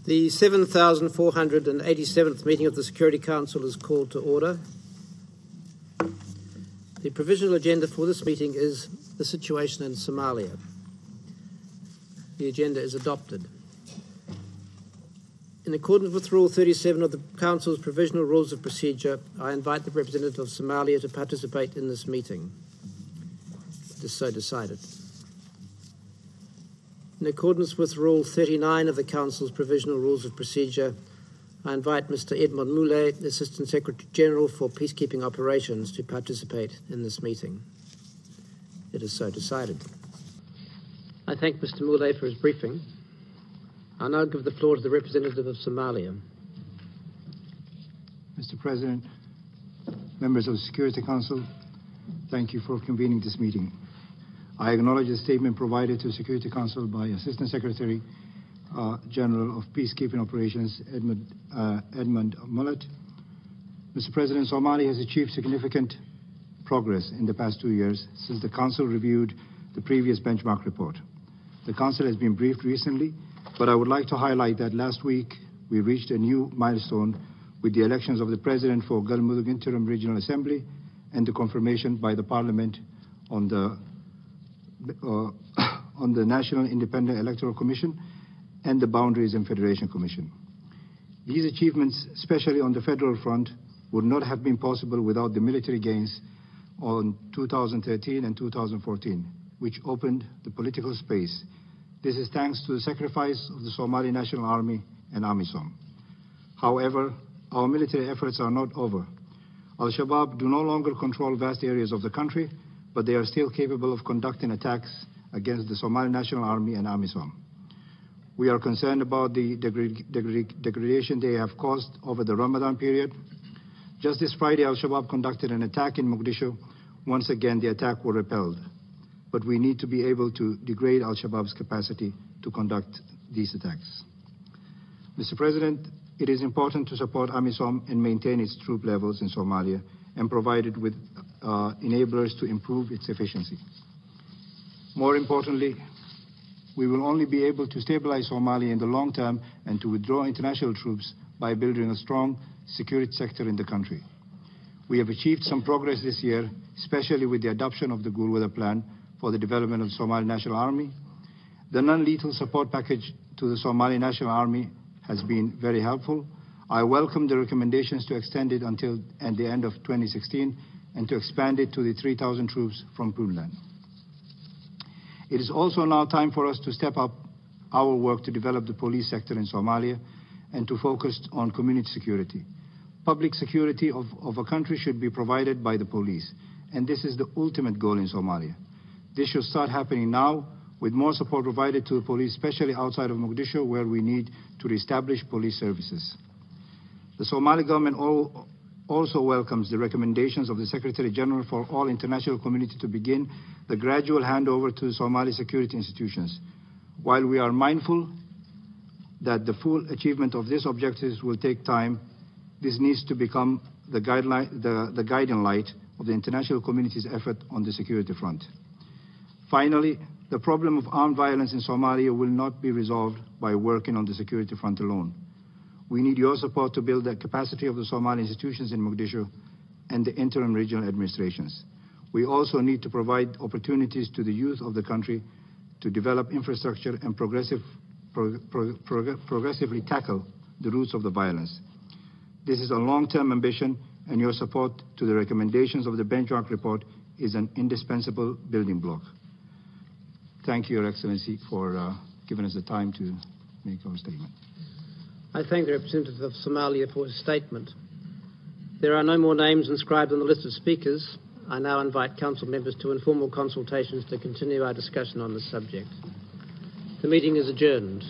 The 7,487th meeting of the Security Council is called to order. The provisional agenda for this meeting is the situation in Somalia. The agenda is adopted. In accordance with Rule 37 of the Council's Provisional Rules of Procedure, I invite the representative of Somalia to participate in this meeting. It is so decided. In accordance with Rule 39 of the Council's Provisional Rules of Procedure, I invite Mr. Edmund Moulay, Assistant Secretary General for Peacekeeping Operations, to participate in this meeting. It is so decided. I thank Mr. Moulay for his briefing. I now give the floor to the representative of Somalia. Mr. President, members of the Security Council, thank you for convening this meeting. I acknowledge the statement provided to the Security Council by Assistant Secretary General of Peacekeeping Operations, Edmund Moulay. Mr. President, Somalia has achieved significant progress in the past 2 years since the Council reviewed the previous benchmark report. The Council has been briefed recently, but I would like to highlight that last week we reached a new milestone with the elections of the President for Galmudug Interim Regional Assembly and the confirmation by the Parliament on the National Independent Electoral Commission and the Boundaries and Federation Commission. These achievements, especially on the federal front, would not have been possible without the military gains on 2013 and 2014, which opened the political space. This is thanks to the sacrifice of the Somali National Army and AMISOM. However, our military efforts are not over. Al-Shabaab do no longer control vast areas of the country, but they are still capable of conducting attacks against the Somali National Army and AMISOM. We are concerned about the degradation they have caused over the Ramadan period. Just this Friday, Al-Shabaab conducted an attack in Mogadishu. Once again, the attack was repelled. But we need to be able to degrade Al-Shabaab's capacity to conduct these attacks. Mr. President, it is important to support AMISOM and maintain its troop levels in Somalia and provide it with enablers to improve its efficiency. More importantly, we will only be able to stabilize Somalia in the long term and to withdraw international troops by building a strong security sector in the country. We have achieved some progress this year, especially with the adoption of the Gulwada Plan for the development of the Somali National Army. The non-lethal support package to the Somali National Army has been very helpful. I welcome the recommendations to extend it until the end of 2016 and to expand it to the 3,000 troops from Puntland. It is also now time for us to step up our work to develop the police sector in Somalia and to focus on community security. Public security of a country should be provided by the police, and this is the ultimate goal in Somalia. This should start happening now with more support provided to the police, especially outside of Mogadishu, where we need to reestablish police services. The Somali government also welcomes the recommendations of the Secretary General for all international community to begin the gradual handover to the Somali security institutions. While we are mindful that the full achievement of these objectives will take time, this needs to become the guiding light of the international community's effort on the security front. Finally, the problem of armed violence in Somalia will not be resolved by working on the security front alone. We need your support to build the capacity of the Somali institutions in Mogadishu and the interim regional administrations. We also need to provide opportunities to the youth of the country to develop infrastructure and progressively tackle the roots of the violence. This is a long-term ambition, and your support to the recommendations of the benchmark report is an indispensable building block. Thank you, Your Excellency, for giving us the time to make our statement. I thank the representative of Somalia for his statement. There are no more names inscribed on the list of speakers. I now invite Council members to informal consultations to continue our discussion on this subject. The meeting is adjourned.